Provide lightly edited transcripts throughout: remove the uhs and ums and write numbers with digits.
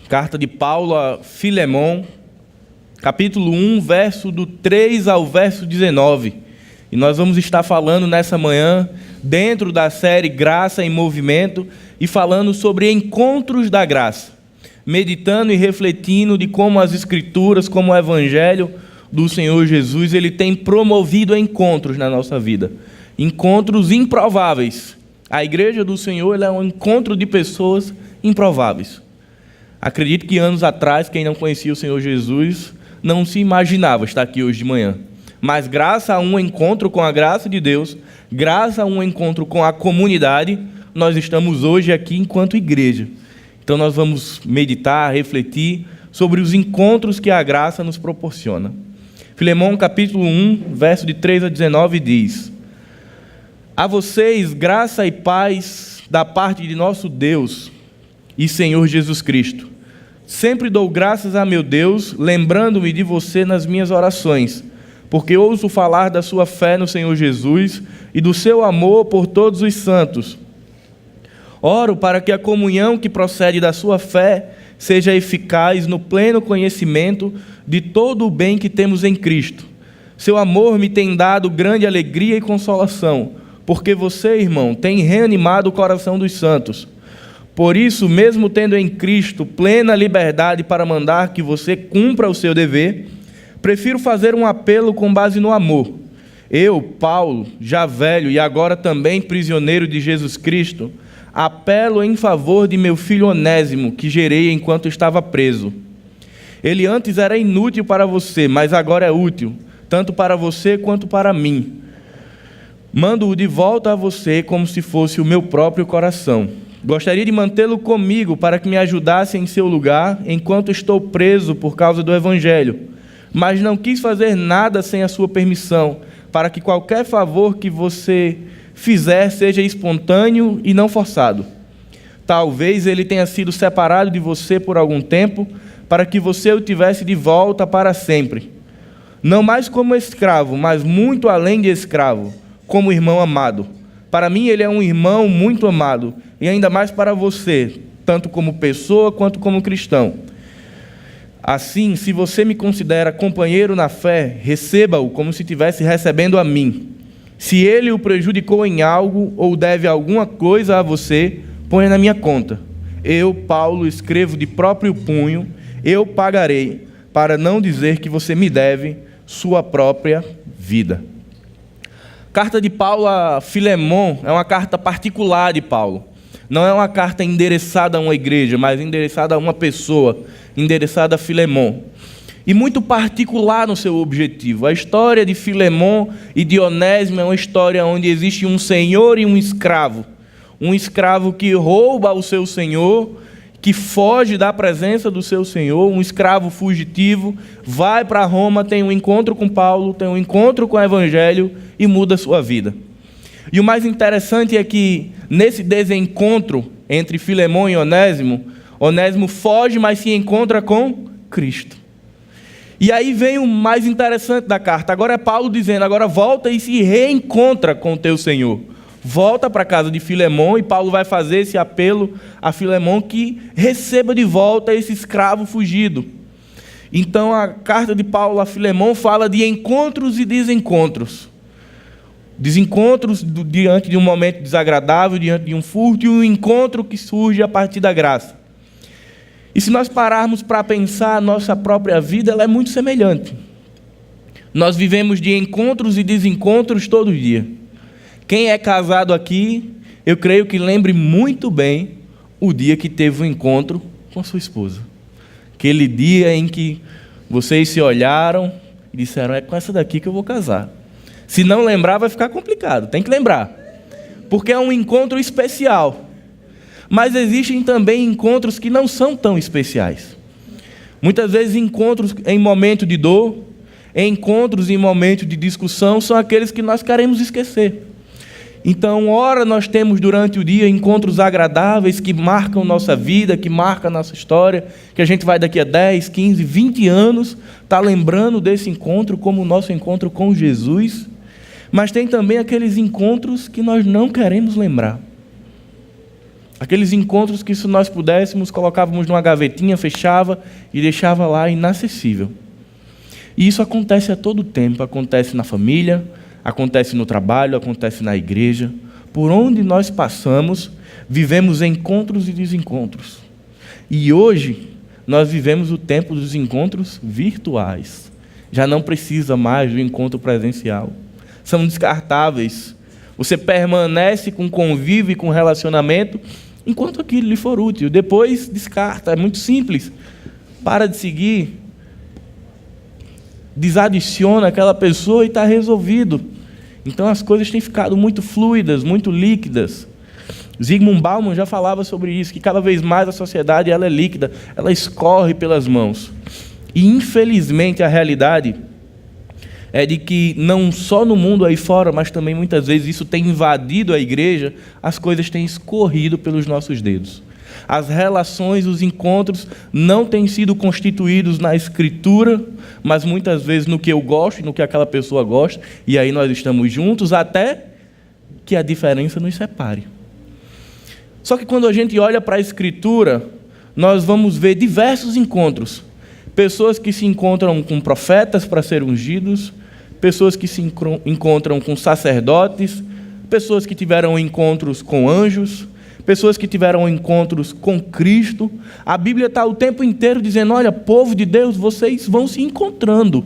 Carta de Paulo a Filemon, capítulo 1, verso do 3 ao verso 19. E nós vamos estar falando nessa manhã, dentro da série Graça em Movimento, e falando sobre encontros da graça, meditando e refletindo de como as Escrituras, como o Evangelho do Senhor Jesus, ele tem promovido encontros na nossa vida, encontros improváveis. A igreja do Senhor ela é um encontro de pessoas improváveis. Acredito que anos atrás, quem não conhecia o Senhor Jesus, não se imaginava estar aqui hoje de manhã. Mas graças a um encontro com a graça de Deus, graças a um encontro com a comunidade, nós estamos hoje aqui enquanto igreja. Então nós vamos meditar, refletir sobre os encontros que a graça nos proporciona. Filemon, capítulo 1, verso de 3 a 19, diz: A vocês, graça e paz da parte de nosso Deus e Senhor Jesus Cristo. Sempre dou graças a meu Deus, lembrando-me de você nas minhas orações, porque ouço falar da sua fé no Senhor Jesus e do seu amor por todos os santos. Oro para que a comunhão que procede da sua fé seja eficaz no pleno conhecimento de todo o bem que temos em Cristo. Seu amor me tem dado grande alegria e consolação, porque você, irmão, tem reanimado o coração dos santos. Por isso, mesmo tendo em Cristo plena liberdade para mandar que você cumpra o seu dever, prefiro fazer um apelo com base no amor. Eu, Paulo, já velho e agora também prisioneiro de Jesus Cristo, apelo em favor de meu filho Onésimo, que gerei enquanto estava preso. Ele antes era inútil para você, mas agora é útil, tanto para você quanto para mim. Mando-o de volta a você como se fosse o meu próprio coração. Gostaria de mantê-lo comigo para que me ajudasse em seu lugar enquanto estou preso por causa do Evangelho, mas não quis fazer nada sem a sua permissão, para que qualquer favor que você fizer seja espontâneo e não forçado. Talvez ele tenha sido separado de você por algum tempo, para que você o tivesse de volta para sempre. Não mais como escravo, mas muito além de escravo, como irmão amado. Para mim ele é um irmão muito amado, e ainda mais para você, tanto como pessoa quanto como cristão. Assim, se você me considera companheiro na fé, receba-o como se estivesse recebendo a mim. Se ele o prejudicou em algo ou deve alguma coisa a você, ponha na minha conta. Eu, Paulo, escrevo de próprio punho, eu pagarei, para não dizer que você me deve sua própria vida. Carta de Paulo a Filemon é uma carta particular de Paulo. Não é uma carta endereçada a uma igreja, mas endereçada a uma pessoa, endereçada a Filemon. E muito particular no seu objetivo. A história de Filemon e de Onésimo é uma história onde existe um senhor e um escravo. Um escravo que rouba o seu senhor, que foge da presença do seu senhor, um escravo fugitivo, vai para Roma, tem um encontro com Paulo, tem um encontro com o Evangelho e muda a sua vida. E o mais interessante é que, nesse desencontro entre Filemon e Onésimo, Onésimo foge, mas se encontra com Cristo. E aí vem o mais interessante da carta. Agora é Paulo dizendo, agora volta e se reencontra com o teu Senhor. Volta para a casa de Filemon e Paulo vai fazer esse apelo a Filemon que receba de volta esse escravo fugido. Então a carta de Paulo a Filemon fala de encontros e desencontros. Desencontros diante de um momento desagradável, diante de um furto, e um encontro que surge a partir da graça. E se nós pararmos para pensar a nossa própria vida, ela é muito semelhante. Nós vivemos de encontros e desencontros todo dia. Quem é casado aqui, eu creio que lembre muito bem o dia que teve um encontro com sua esposa. Aquele dia em que vocês se olharam e disseram, é com essa daqui que eu vou casar. Se não lembrar, vai ficar complicado, tem que lembrar. Porque é um encontro especial. Mas existem também encontros que não são tão especiais. Muitas vezes encontros em momento de dor, encontros em momento de discussão, são aqueles que nós queremos esquecer. Então, ora nós temos durante o dia encontros agradáveis que marcam nossa vida, que marcam nossa história, que a gente vai daqui a 10, 15, 20 anos, tá lembrando desse encontro como o nosso encontro com Jesus, mas tem também aqueles encontros que nós não queremos lembrar. Aqueles encontros que, se nós pudéssemos, colocávamos numa gavetinha, fechava e deixava lá inacessível. E isso acontece a todo tempo, acontece na família, acontece no trabalho, acontece na igreja. Por onde nós passamos, vivemos encontros e desencontros. E hoje, nós vivemos o tempo dos encontros virtuais. Já não precisa mais do encontro presencial. São descartáveis. Você permanece com convívio e com relacionamento enquanto aquilo lhe for útil. Depois, descarta. É muito simples. Para de seguir. Desadiciona aquela pessoa e está resolvido. Então as coisas têm ficado muito fluidas, muito líquidas. Zygmunt Bauman já falava sobre isso, que cada vez mais a sociedade ela é líquida, ela escorre pelas mãos. E infelizmente a realidade é de que não só no mundo aí fora, mas também muitas vezes isso tem invadido a igreja, as coisas têm escorrido pelos nossos dedos. As relações, os encontros não têm sido constituídos na Escritura, mas muitas vezes no que eu gosto e no que aquela pessoa gosta, e aí nós estamos juntos até que a diferença nos separe. Só que quando a gente olha para a Escritura, nós vamos ver diversos encontros. Pessoas que se encontram com profetas para serem ungidos, pessoas que se encontram com sacerdotes, pessoas que tiveram encontros com anjos, pessoas que tiveram encontros com Cristo. A Bíblia está o tempo inteiro dizendo, olha, povo de Deus, vocês vão se encontrando.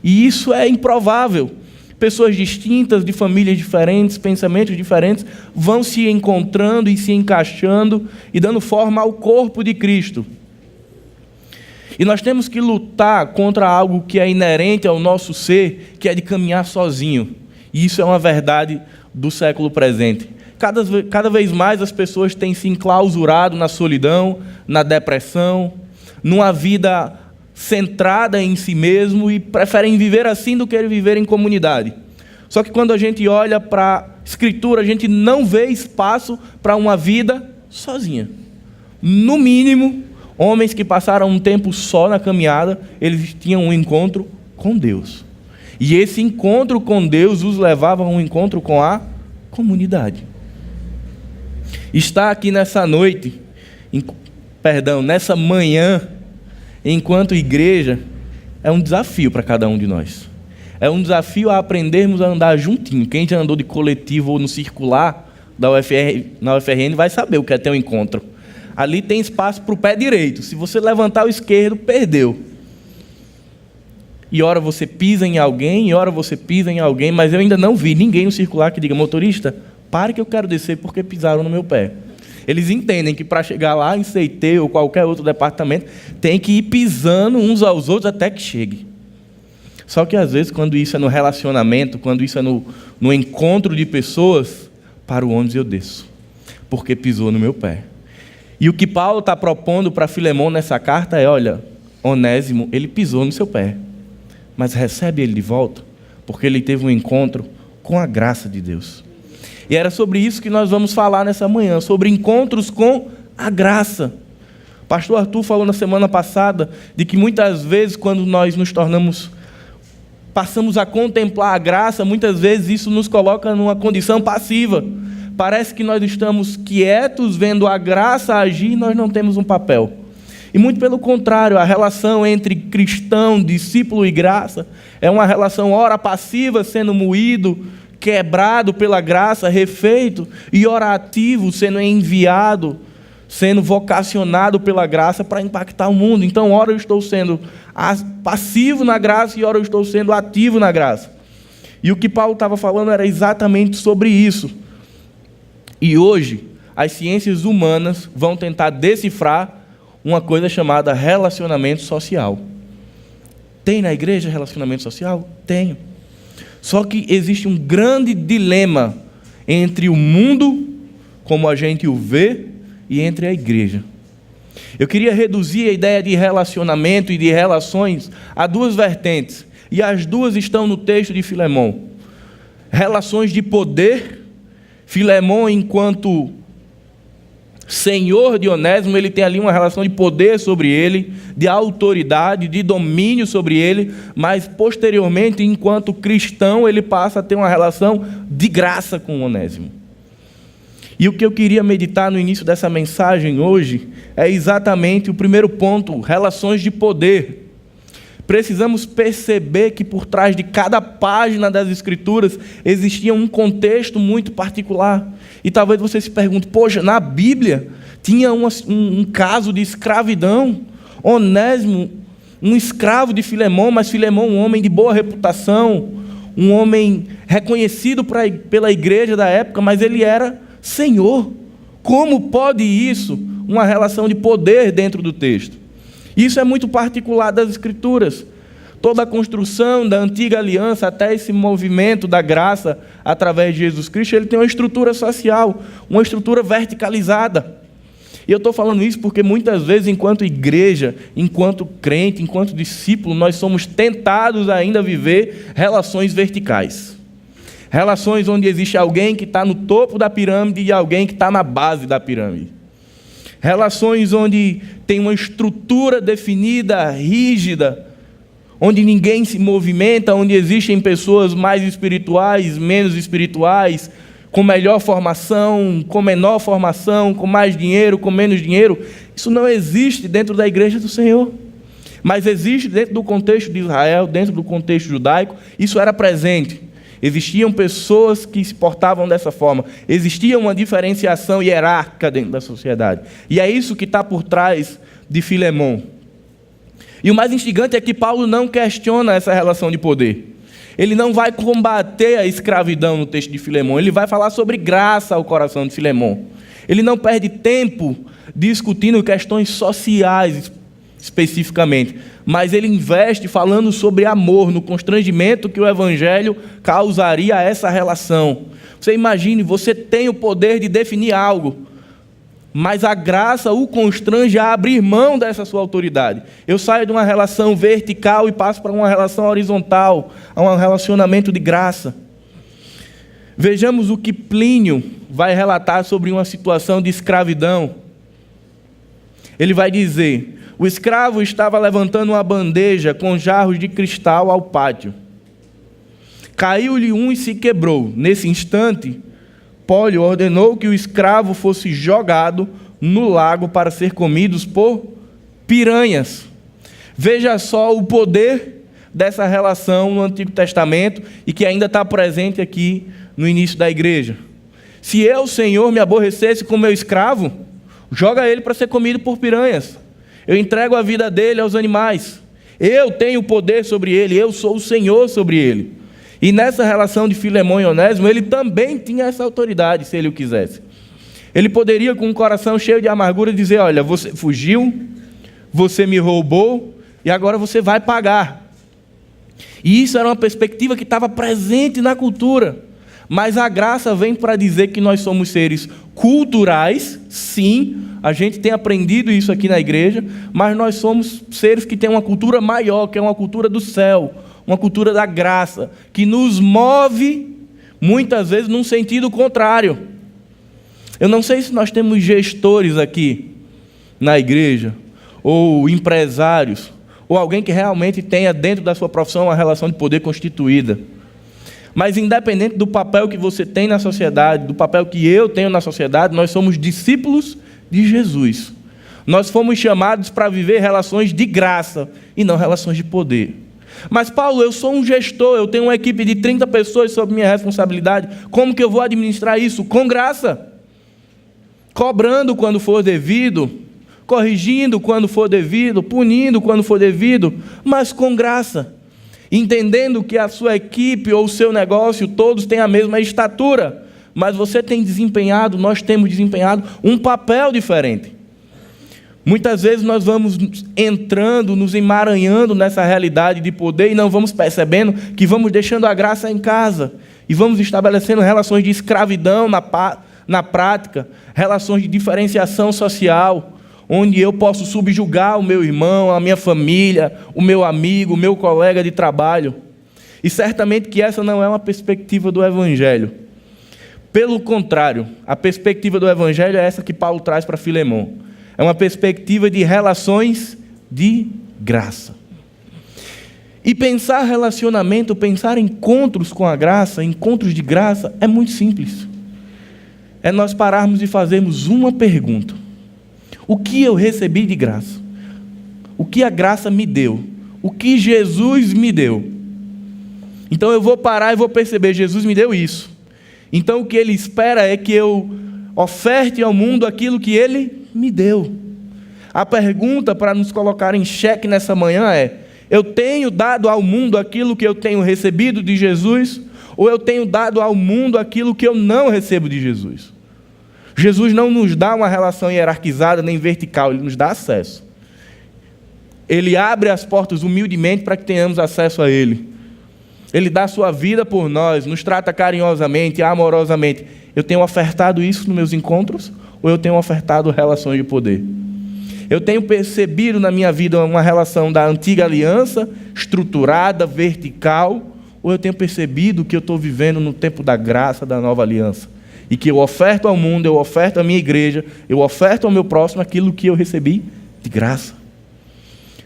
E isso é improvável. Pessoas distintas, de famílias diferentes, pensamentos diferentes, vão se encontrando e se encaixando e dando forma ao corpo de Cristo. E nós temos que lutar contra algo que é inerente ao nosso ser, que é de caminhar sozinho. E isso é uma verdade do século presente. Cada vez mais as pessoas têm se enclausurado na solidão, na depressão, numa vida centrada em si mesmo e preferem viver assim do que viver em comunidade. Só que quando a gente olha para a Escritura, a gente não vê espaço para uma vida sozinha. No mínimo, homens que passaram um tempo só na caminhada, eles tinham um encontro com Deus. E esse encontro com Deus os levava a um encontro com a comunidade. Estar aqui nessa noite, nessa manhã, enquanto igreja, é um desafio para cada um de nós. É um desafio a aprendermos a andar juntinho. Quem já andou de coletivo ou no circular na UFRN vai saber o que é ter um encontro. Ali tem espaço para o pé direito. Se você levantar o esquerdo, perdeu. E ora você pisa em alguém, e ora você pisa em alguém, mas eu ainda não vi ninguém no circular que diga, motorista, pare que eu quero descer porque pisaram no meu pé. Eles entendem que para chegar lá em CT ou qualquer outro departamento, tem que ir pisando uns aos outros até que chegue. Só que às vezes, quando isso é no relacionamento, quando isso é no encontro de pessoas, para o ônibus eu desço, porque pisou no meu pé. E o que Paulo está propondo para Filemão nessa carta é, olha, Onésimo, ele pisou no seu pé, mas recebe ele de volta, porque ele teve um encontro com a graça de Deus. E era sobre isso que nós vamos falar nessa manhã, sobre encontros com a graça. O pastor Arthur falou na semana passada de que muitas vezes quando nós passamos a contemplar a graça, muitas vezes isso nos coloca numa condição passiva. Parece que nós estamos quietos vendo a graça agir e nós não temos um papel. E muito pelo contrário, a relação entre cristão, discípulo e graça é uma relação ora passiva, sendo moído, quebrado pela graça, refeito, e ora ativo, sendo enviado, sendo vocacionado pela graça para impactar o mundo. Então, ora eu estou sendo passivo na graça e ora eu estou sendo ativo na graça. E o que Paulo estava falando era exatamente sobre isso. E hoje, as ciências humanas vão tentar decifrar uma coisa chamada relacionamento social. Tem na igreja relacionamento social? Tenho. Só que existe um grande dilema entre o mundo, como a gente o vê, e entre a igreja. Eu queria reduzir a ideia de relacionamento e de relações a duas vertentes, e as duas estão no texto de Filemão. Relações de poder. Filemão, enquanto senhor de Onésimo, ele tem ali uma relação de poder sobre ele, de autoridade, de domínio sobre ele, mas posteriormente, enquanto cristão, ele passa a ter uma relação de graça com Onésimo. E o que eu queria meditar no início dessa mensagem hoje é exatamente o primeiro ponto, relações de poder. Precisamos perceber que por trás de cada página das Escrituras existia um contexto muito particular. E talvez você se pergunte, poxa, na Bíblia tinha um caso de escravidão. Onésimo, um escravo de Filemão, mas Filemão um homem de boa reputação, um homem reconhecido pela igreja da época, mas ele era Senhor. Como pode isso? Uma relação de poder dentro do texto. Isso é muito particular das Escrituras. Toda a construção da antiga aliança, até esse movimento da graça através de Jesus Cristo, ele tem uma estrutura social, uma estrutura verticalizada. E eu estou falando isso porque muitas vezes, enquanto igreja, enquanto crente, enquanto discípulo, nós somos tentados ainda a viver relações verticais. Relações onde existe alguém que está no topo da pirâmide e alguém que está na base da pirâmide. Relações onde tem uma estrutura definida, rígida, onde ninguém se movimenta, onde existem pessoas mais espirituais, menos espirituais, com melhor formação, com menor formação, com mais dinheiro, com menos dinheiro. Isso não existe dentro da igreja do Senhor. Mas existe dentro do contexto de Israel, dentro do contexto judaico, isso era presente. Existiam pessoas que se portavam dessa forma. Existia uma diferenciação hierárquica dentro da sociedade. E é isso que está por trás de Filemão. E o mais instigante é que Paulo não questiona essa relação de poder. Ele não vai combater a escravidão no texto de Filemão. Ele vai falar sobre graça ao coração de Filemão. Ele não perde tempo discutindo questões sociais especificamente, mas ele investe falando sobre amor, no constrangimento que o evangelho causaria a essa relação. Você imagine, você tem o poder de definir algo, mas a graça o constrange a abrir mão dessa sua autoridade. Eu saio de uma relação vertical e passo para uma relação horizontal, a um relacionamento de graça. Vejamos o que Plínio vai relatar sobre uma situação de escravidão. Ele vai dizer: o escravo estava levantando uma bandeja com jarros de cristal ao pátio. Caiu-lhe um e se quebrou. Nesse instante, Pólio ordenou que o escravo fosse jogado no lago para ser comido por piranhas. Veja só o poder dessa relação no Antigo Testamento e que ainda está presente aqui no início da igreja. Se eu, Senhor, me aborrecesse com meu escravo, joga ele para ser comido por piranhas. Eu entrego a vida dele aos animais. Eu tenho poder sobre ele, eu sou o Senhor sobre ele. E nessa relação de Filemão e Onésimo, ele também tinha essa autoridade, se ele o quisesse. Ele poderia, com um coração cheio de amargura, dizer: olha, você fugiu, você me roubou, e agora você vai pagar. E isso era uma perspectiva que estava presente na cultura. Mas a graça vem para dizer que nós somos seres culturais, sim, a gente tem aprendido isso aqui na igreja, mas nós somos seres que têm uma cultura maior, que é uma cultura do céu, uma cultura da graça, que nos move, muitas vezes, num sentido contrário. Eu não sei se nós temos gestores aqui na igreja, ou empresários, ou alguém que realmente tenha dentro da sua profissão uma relação de poder constituída. Mas independente do papel que você tem na sociedade, do papel que eu tenho na sociedade, nós somos discípulos de Jesus. Nós fomos chamados para viver relações de graça e não relações de poder. Mas Paulo, eu sou um gestor, eu tenho uma equipe de 30 pessoas sob minha responsabilidade. Como que eu vou administrar isso? Com graça. Cobrando quando for devido, corrigindo quando for devido, punindo quando for devido, mas com graça. Entendendo que a sua equipe ou o seu negócio, todos têm a mesma estatura, mas você tem desempenhado, nós temos desempenhado um papel diferente. Muitas vezes nós vamos entrando, nos emaranhando nessa realidade de poder e não vamos percebendo que vamos deixando a graça em casa e vamos estabelecendo relações de escravidão na prática, relações de diferenciação social, onde eu posso subjugar o meu irmão, a minha família, o meu amigo, o meu colega de trabalho. E certamente que essa não é uma perspectiva do Evangelho. Pelo contrário, a perspectiva do Evangelho é essa que Paulo traz para Filemão. É uma perspectiva de relações de graça. E pensar relacionamento, pensar encontros com a graça, encontros de graça, é muito simples. é nós pararmos e fazermos uma pergunta: o que eu recebi de graça? O que a graça me deu? O que Jesus me deu? Então eu vou parar e vou perceber: Jesus me deu isso. Então o que Ele espera é que eu oferte ao mundo aquilo que Ele me deu. A pergunta para nos colocar em xeque nessa manhã é: eu tenho dado ao mundo aquilo que eu tenho recebido de Jesus? Ou eu tenho dado ao mundo aquilo que eu não recebo de Jesus? Jesus não nos dá uma relação hierarquizada nem vertical, Ele nos dá acesso. Ele abre as portas humildemente para que tenhamos acesso a Ele. Ele dá a sua vida por nós, nos trata carinhosamente, amorosamente. Eu tenho ofertado isso nos meus encontros? Ou eu tenho ofertado relações de poder? Eu tenho percebido na minha vida uma relação da antiga aliança, estruturada, vertical, ou eu tenho percebido que eu estou vivendo no tempo da graça da nova aliança? E que eu oferto ao mundo, eu oferto à minha igreja, eu oferto ao meu próximo aquilo que eu recebi de graça.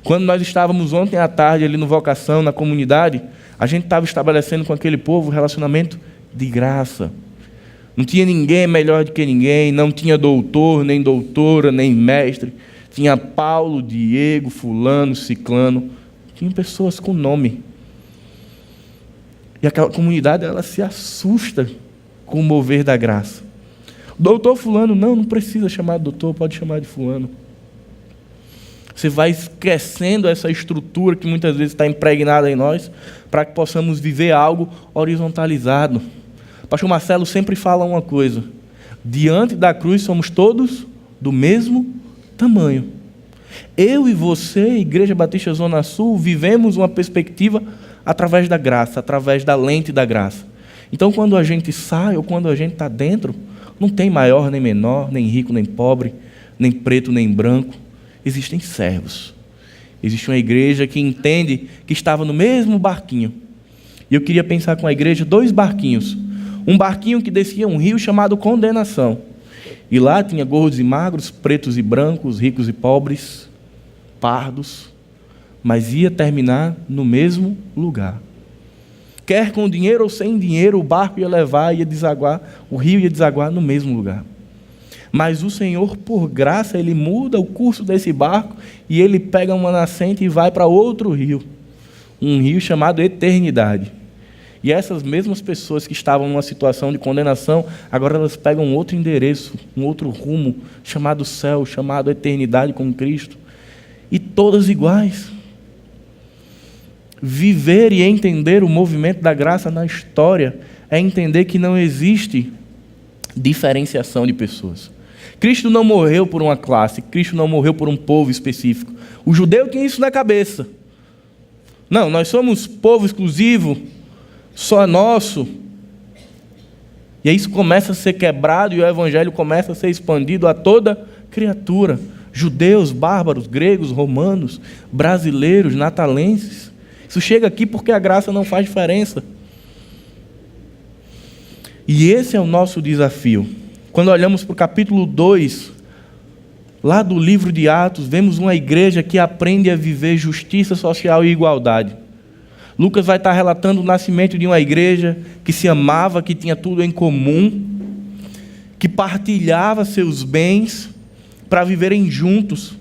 Quando nós estávamos ontem à tarde ali no Vocação, na comunidade, a gente estava estabelecendo com aquele povo um relacionamento de graça. Não tinha ninguém melhor do que ninguém, não tinha doutor, nem doutora, nem mestre. Tinha Paulo, Diego, fulano, ciclano. Tinha pessoas com nome. E aquela comunidade, ela se assusta com o mover da graça. Doutor fulano, não precisa chamar de doutor, pode chamar de fulano. Você vai esquecendo essa estrutura que muitas vezes está impregnada em nós, para que possamos viver algo horizontalizado. O pastor Marcelo sempre fala uma coisa: diante da cruz somos todos do mesmo tamanho. Eu e você, Igreja Batista Zona Sul, vivemos uma perspectiva através da graça, através da lente da graça. Então, quando a gente sai ou quando a gente está dentro, não tem maior nem menor, nem rico nem pobre, nem preto nem branco. Existem servos. Existe uma igreja que entende que estava no mesmo barquinho. E eu queria pensar com a igreja 2 barquinhos. Um barquinho que descia um rio chamado condenação. E lá tinha gordos e magros, pretos e brancos, ricos e pobres, pardos. Mas ia terminar no mesmo lugar. Quer com dinheiro ou sem dinheiro, o barco ia levar, ia desaguar, o rio ia desaguar no mesmo lugar. Mas o Senhor, por graça, Ele muda o curso desse barco e Ele pega uma nascente e vai para outro rio. Um rio chamado eternidade. E essas mesmas pessoas que estavam numa situação de condenação, agora elas pegam um outro endereço, um outro rumo, chamado céu, chamado eternidade com Cristo. E todas iguais. Viver e entender o movimento da graça na história é entender que não existe diferenciação de pessoas. Cristo não morreu por uma classe, Cristo não morreu por um povo específico. O judeu tinha isso na cabeça. Não, nós somos povo exclusivo, só nosso. E aí isso começa a ser quebrado e o evangelho começa a ser expandido a toda criatura. Judeus, bárbaros, gregos, romanos, brasileiros, natalenses. Isso chega aqui porque a graça não faz diferença. E esse é o nosso desafio. Quando olhamos para o capítulo 2, lá do livro de Atos, vemos uma igreja que aprende a viver justiça social e igualdade. Lucas vai estar relatando o nascimento de uma igreja que se amava, que tinha tudo em comum, que partilhava seus bens para viverem juntos.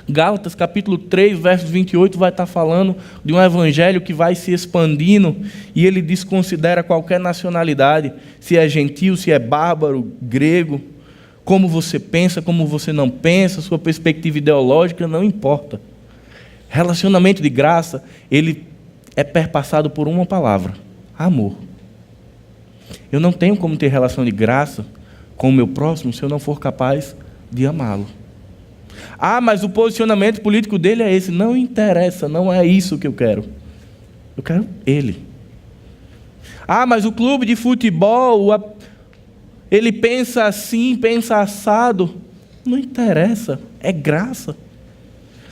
Gálatas capítulo 3, versos 28, vai estar falando de um evangelho que vai se expandindo e ele desconsidera qualquer nacionalidade, se é gentil, se é bárbaro, grego, como você pensa, como você não pensa, sua perspectiva ideológica, não importa. Relacionamento de graça, ele é perpassado por uma palavra: amor. Eu não tenho como ter relação de graça com o meu próximo se eu não for capaz de amá-lo. Ah, mas o posicionamento político dele é esse. Não interessa, não é isso que eu quero. Eu quero ele. Ah, mas o clube de futebol, ele pensa assim, pensa assado. Não interessa, é graça.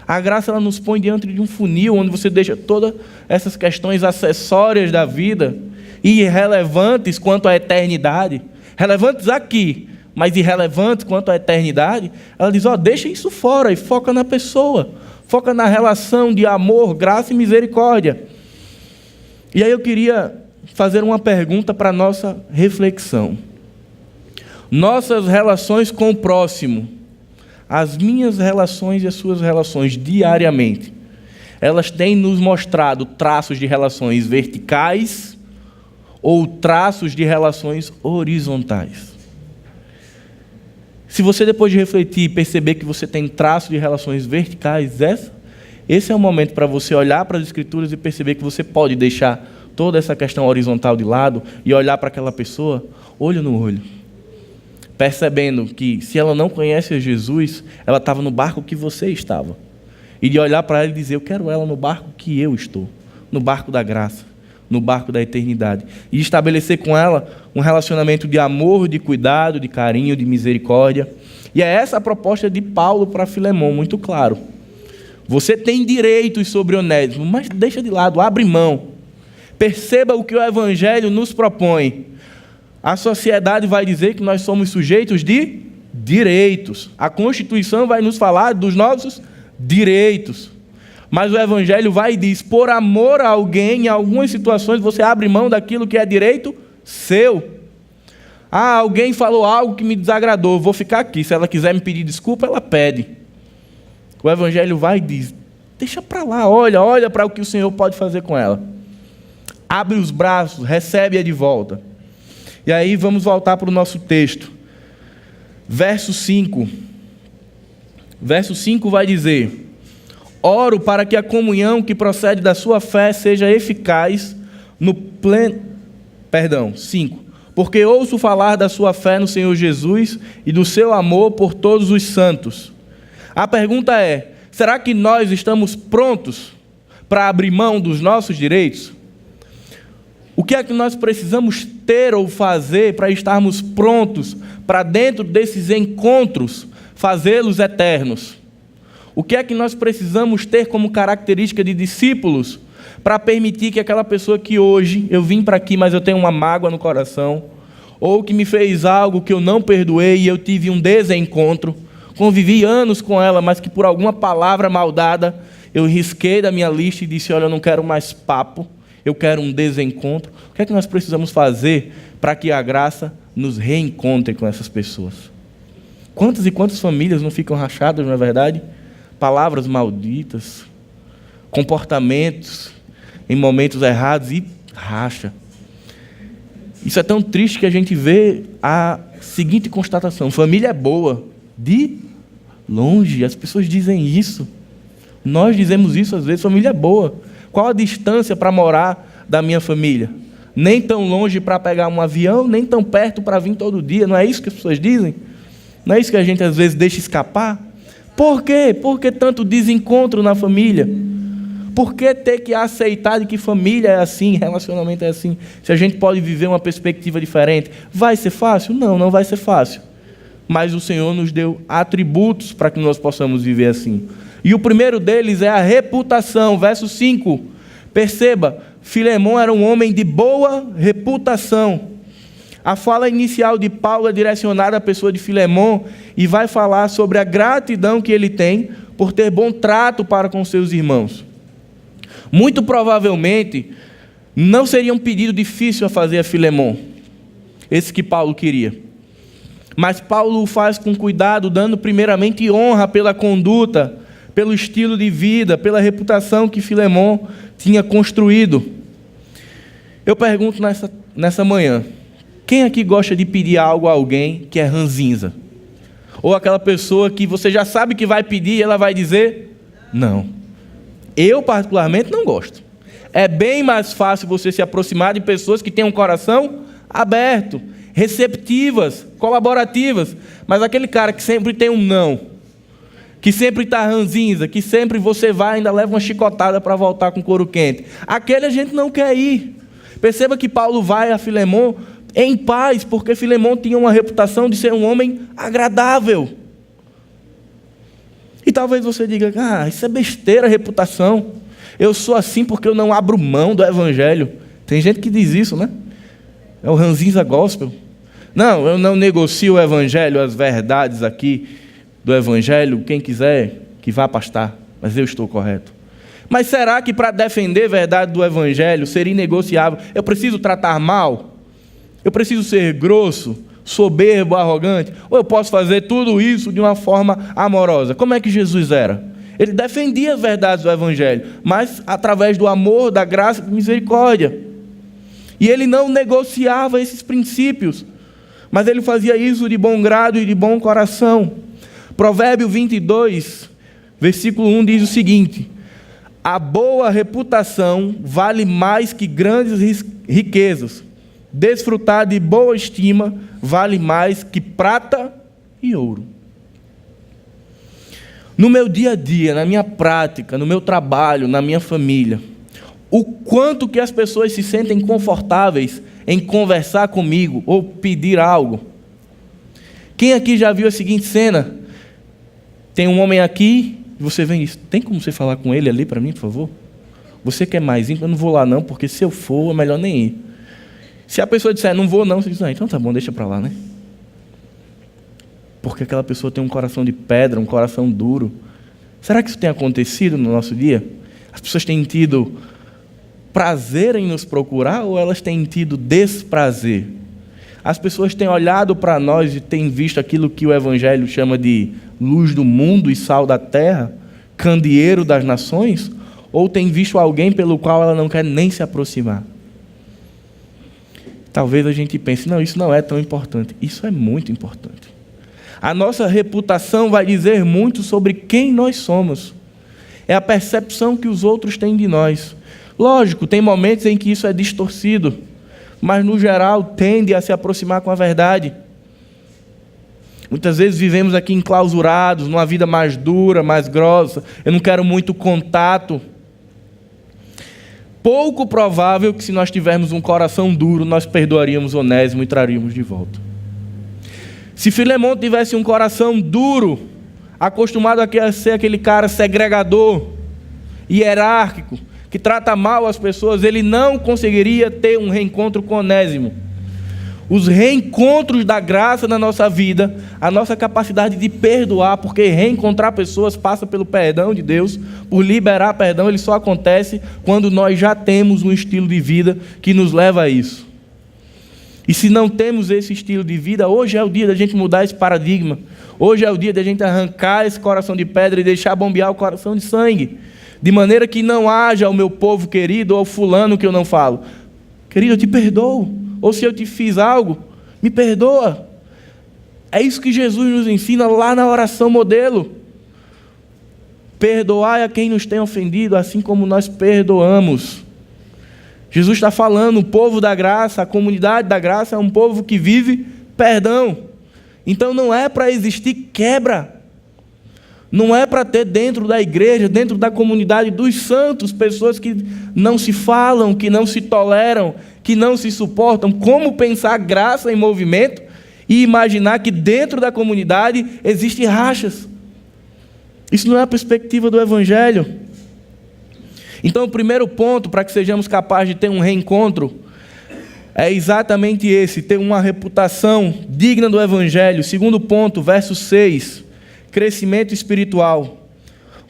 A graça, ela nos põe diante de um funil onde você deixa todas essas questões acessórias da vida e irrelevantes quanto à eternidade. Relevantes aqui, mas irrelevantes quanto à eternidade. Ela diz, deixa isso fora e foca na pessoa. Foca na relação de amor, graça e misericórdia. E aí eu queria fazer uma pergunta para a nossa reflexão. Nossas relações com o próximo, as minhas relações e as suas relações diariamente, elas têm nos mostrado traços de relações verticais ou traços de relações horizontais. Se você, depois de refletir, perceber que você tem traços de relações verticais, esse é o momento para você olhar para as Escrituras e perceber que você pode deixar toda essa questão horizontal de lado e olhar para aquela pessoa olho no olho, percebendo que, se ela não conhece a Jesus, ela estava no barco que você estava. E de olhar para ela e dizer: eu quero ela no barco que eu estou, no barco da graça, no barco da eternidade. E estabelecer com ela um relacionamento de amor, de cuidado, de carinho, de misericórdia. E é essa a proposta de Paulo para Filemão, muito claro. Você tem direitos sobre Onésimo, mas deixa de lado, abre mão. Perceba o que o Evangelho nos propõe. A sociedade vai dizer que nós somos sujeitos de direitos. A Constituição vai nos falar dos nossos direitos. Mas o Evangelho vai e diz: por amor a alguém, em algumas situações, você abre mão daquilo que é direito seu. Alguém falou algo que me desagradou, vou ficar aqui. Se ela quiser me pedir desculpa, ela pede. O Evangelho vai e diz: deixa para lá, olha para o que o Senhor pode fazer com ela. Abre os braços, recebe-a de volta. E aí vamos voltar para o nosso texto. Verso 5. Verso 5 vai dizer: oro para que a comunhão que procede da sua fé seja eficaz no pleno... 5. Porque ouço falar da sua fé no Senhor Jesus e do seu amor por todos os santos. A pergunta é: será que nós estamos prontos para abrir mão dos nossos direitos? O que é que nós precisamos ter ou fazer para estarmos prontos para, dentro desses encontros, fazê-los eternos? O que é que nós precisamos ter como característica de discípulos para permitir que aquela pessoa que hoje eu vim para aqui, mas eu tenho uma mágoa no coração, ou que me fez algo que eu não perdoei e eu tive um desencontro, convivi anos com ela, mas que por alguma palavra maldada eu risquei da minha lista e disse: olha, eu não quero mais papo, eu quero um desencontro. O que é que nós precisamos fazer para que a graça nos reencontre com essas pessoas? Quantas e quantas famílias não ficam rachadas, não é verdade? Palavras malditas, comportamentos em momentos errados e racha. Isso é tão triste que a gente vê a seguinte constatação: família é boa de longe. As pessoas dizem isso, nós dizemos isso às vezes: família é boa. Qual a distância para morar da minha família? Nem tão longe para pegar um avião, nem tão perto para vir todo dia. Não é isso que as pessoas dizem? Não é isso que a gente às vezes deixa escapar? Por quê? Por que tanto desencontro na família? Por que ter que aceitar de que família é assim, relacionamento é assim, se a gente pode viver uma perspectiva diferente? Vai ser fácil? Não, não vai ser fácil. Mas o Senhor nos deu atributos para que nós possamos viver assim. E o primeiro deles é a reputação. Verso 5. Perceba, Filemão era um homem de boa reputação. A fala inicial de Paulo é direcionada à pessoa de Filemão e vai falar sobre a gratidão que ele tem por ter bom trato para com seus irmãos. Muito provavelmente, não seria um pedido difícil a fazer a Filemão, esse que Paulo queria. Mas Paulo o faz com cuidado, dando primeiramente honra pela conduta, pelo estilo de vida, pela reputação que Filemão tinha construído. Eu pergunto nessa manhã: quem aqui gosta de pedir algo a alguém que é ranzinza? Ou aquela pessoa que você já sabe que vai pedir e ela vai dizer não? Eu particularmente não gosto. É bem mais fácil você se aproximar de pessoas que têm um coração aberto, receptivas, colaborativas. Mas aquele cara que sempre tem um não, que sempre está ranzinza, que sempre você vai e ainda leva uma chicotada para voltar com couro quente, aquele a gente não quer ir. Perceba que Paulo vai a Filemão em paz, porque Filemão tinha uma reputação de ser um homem agradável. E talvez você diga: isso é besteira, reputação. Eu sou assim porque eu não abro mão do Evangelho. Tem gente que diz isso, né? É o ranzinza gospel. Não, eu não negocio o Evangelho, as verdades aqui do Evangelho. Quem quiser, que vá pastar. Mas eu estou correto. Mas será que para defender a verdade do Evangelho seria inegociável? Eu preciso tratar mal? Eu preciso ser grosso? soberbo, arrogante, ou eu posso fazer tudo isso de uma forma amorosa. Como é que Jesus era? Ele defendia as verdades do Evangelho, mas através do amor, da graça e da misericórdia. E ele não negociava esses princípios, mas ele fazia isso de bom grado e de bom coração. Provérbio 22, versículo 1 diz o seguinte: a boa reputação vale mais que grandes riquezas. Desfrutar de boa estima vale mais que prata e ouro. No meu dia a dia, na minha prática, no meu trabalho, na minha família, o quanto que as pessoas se sentem confortáveis em conversar comigo ou pedir algo. Quem aqui já viu a seguinte cena? Tem um homem aqui, e você vem e diz: tem como você falar com ele ali para mim, por favor? Você quer mais ir? Eu não vou lá não, porque se eu for, é melhor nem ir. Se a pessoa disser: não vou não, você diz: então tá bom, deixa para lá, né? Porque aquela pessoa tem um coração de pedra, um coração duro. Será que isso tem acontecido no nosso dia? As pessoas têm tido prazer em nos procurar ou elas têm tido desprazer? As pessoas têm olhado para nós e têm visto aquilo que o Evangelho chama de luz do mundo e sal da terra, candeeiro das nações, ou têm visto alguém pelo qual ela não quer nem se aproximar? Talvez a gente pense: não, isso não é tão importante. Isso é muito importante. A nossa reputação vai dizer muito sobre quem nós somos. É a percepção que os outros têm de nós. Lógico, tem momentos em que isso é distorcido, mas no geral tende a se aproximar com a verdade. Muitas vezes vivemos aqui enclausurados, numa vida mais dura, mais grossa. Eu não quero muito contato. Pouco provável que, se nós tivermos um coração duro, nós perdoaríamos Onésimo e traríamos de volta. Se Filemão tivesse um coração duro, acostumado a ser aquele cara segregador, hierárquico, que trata mal as pessoas, ele não conseguiria ter um reencontro com Onésimo. Os reencontros da graça na nossa vida, a nossa capacidade de perdoar, porque reencontrar pessoas passa pelo perdão de Deus, por liberar perdão, ele só acontece quando nós já temos um estilo de vida que nos leva a isso. E se não temos esse estilo de vida, hoje é o dia da gente mudar esse paradigma. Hoje é o dia da gente arrancar esse coração de pedra e deixar bombear o coração de sangue. De maneira que não haja o meu povo querido ou fulano que eu não falo: querido, eu te perdoo. Ou se eu te fiz algo, me perdoa. É isso que Jesus nos ensina lá na oração modelo. Perdoai a quem nos tem ofendido, assim como nós perdoamos. Jesus está falando: o povo da graça, a comunidade da graça é um povo que vive perdão. Então não é para existir quebra. Não é para ter dentro da igreja, dentro da comunidade dos santos, pessoas que não se falam, que não se toleram, que não se suportam. Como pensar graça em movimento e imaginar que dentro da comunidade existem rachas? Isso não é a perspectiva do Evangelho. Então, o primeiro ponto para que sejamos capazes de ter um reencontro é exatamente esse: ter uma reputação digna do Evangelho. Segundo ponto, verso 6, crescimento espiritual.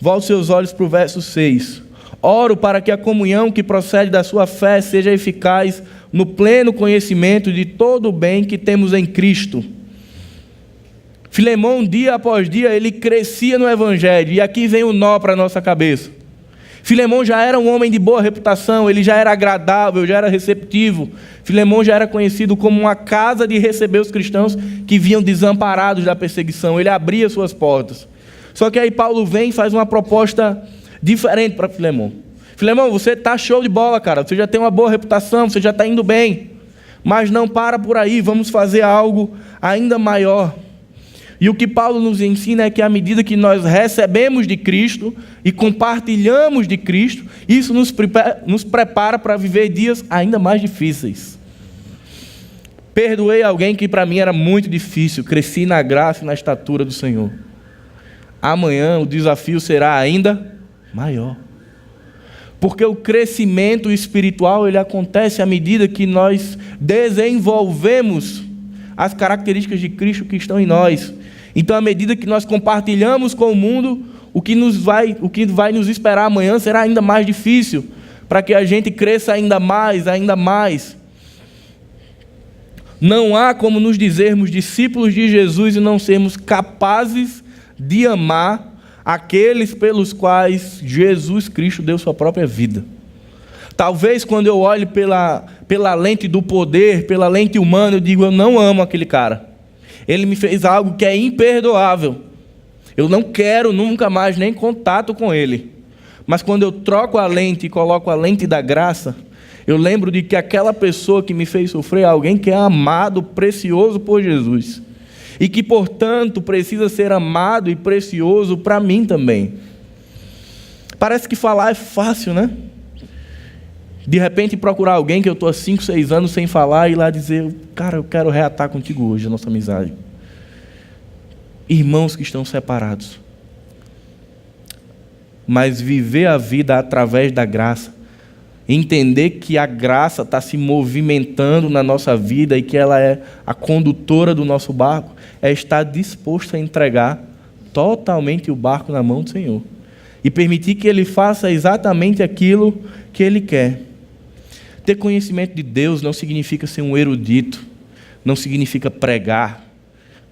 Volte seus olhos para o verso 6. Oro para que a comunhão que procede da sua fé seja eficaz no pleno conhecimento de todo o bem que temos em Cristo. Filemão, dia após dia, ele crescia no Evangelho. E aqui vem o nó para a nossa cabeça. Filemão já era um homem de boa reputação, ele já era agradável, já era receptivo. Filemão já era conhecido como uma casa de receber os cristãos que vinham desamparados da perseguição. Ele abria suas portas. Só que aí Paulo vem e faz uma proposta diferente para Filemão. Filemão, você está show de bola, cara. Você já tem uma boa reputação, você já está indo bem. Mas não para por aí, vamos fazer algo ainda maior. E o que Paulo nos ensina é que à medida que nós recebemos de Cristo e compartilhamos de Cristo, isso nos prepara para viver dias ainda mais difíceis. Perdoei alguém que para mim era muito difícil, cresci na graça e na estatura do Senhor. Amanhã o desafio será ainda maior. Porque o crescimento espiritual ele acontece à medida que nós desenvolvemos as características de Cristo que estão em nós. Então, à medida que nós compartilhamos com o mundo, o que vai nos esperar amanhã será ainda mais difícil, para que a gente cresça ainda mais. Não há como nos dizermos discípulos de Jesus e não sermos capazes de amar aqueles pelos quais Jesus Cristo deu sua própria vida. Talvez quando eu olho pela lente do poder, pela lente humana, eu digo, eu não amo aquele cara. Ele me fez algo que é imperdoável. Eu não quero nunca mais nem contato com ele. Mas quando eu troco a lente e coloco a lente da graça, eu lembro de que aquela pessoa que me fez sofrer é alguém que é amado, precioso por Jesus. E que, portanto, precisa ser amado e precioso para mim também. Parece que falar é fácil, né? De repente procurar alguém que eu estou há 5, 6 anos sem falar e ir lá dizer, cara, eu quero reatar contigo hoje a nossa amizade. Irmãos que estão separados. Mas viver a vida através da graça, entender que a graça está se movimentando na nossa vida e que ela é a condutora do nosso barco, é estar disposto a entregar totalmente o barco na mão do Senhor e permitir que Ele faça exatamente aquilo que Ele quer. Ter conhecimento de Deus não significa ser um erudito, não significa pregar,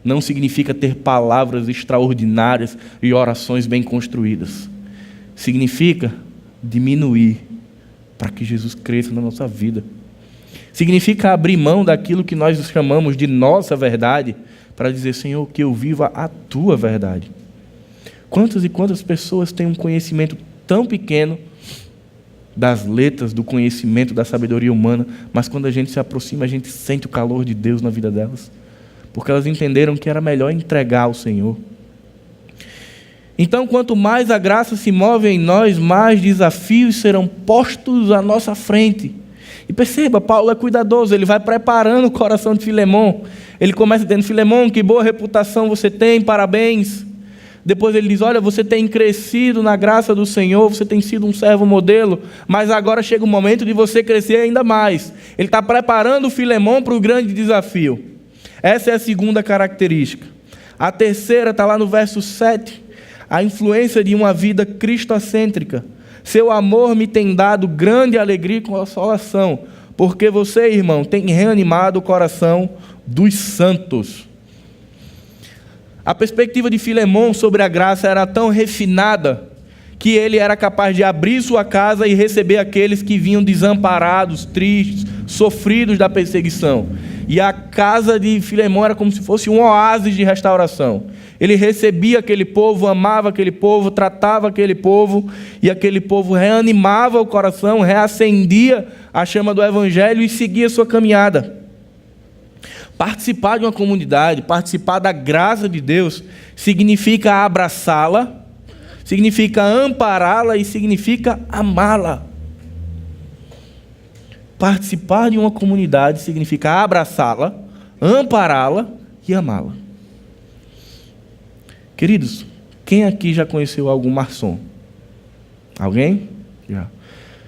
não significa ter palavras extraordinárias e orações bem construídas. Significa diminuir para que Jesus cresça na nossa vida. Significa abrir mão daquilo que nós chamamos de nossa verdade para dizer, Senhor, que eu viva a Tua verdade. Quantas e quantas pessoas têm um conhecimento tão pequeno das letras, do conhecimento, da sabedoria humana, mas quando a gente se aproxima, a gente sente o calor de Deus na vida delas, porque elas entenderam que era melhor entregar ao Senhor. Então, quanto mais a graça se move em nós, mais desafios serão postos à nossa frente. E perceba, Paulo é cuidadoso, ele vai preparando o coração de Filemon. Ele começa dizendo, Filemon, que boa reputação você tem, parabéns. Depois ele diz, olha, você tem crescido na graça do Senhor, você tem sido um servo modelo, mas agora chega o momento de você crescer ainda mais. Ele está preparando o Filemon para o grande desafio. Essa é a segunda característica. A terceira está lá no verso 7, a influência de uma vida cristocêntrica. Seu amor me tem dado grande alegria e consolação, porque você, irmão, tem reanimado o coração dos santos. A perspectiva de Filemon sobre a graça era tão refinada que ele era capaz de abrir sua casa e receber aqueles que vinham desamparados, tristes, sofridos da perseguição. E a casa de Filemon era como se fosse um oásis de restauração. Ele recebia aquele povo, amava aquele povo, tratava aquele povo, e aquele povo reanimava o coração, reacendia a chama do Evangelho e seguia sua caminhada. Participar de uma comunidade, participar da graça de Deus, significa abraçá-la, significa ampará-la e significa amá-la. Participar de uma comunidade significa abraçá-la, ampará-la e amá-la. Queridos, quem aqui já conheceu algum maçom? Alguém? Já.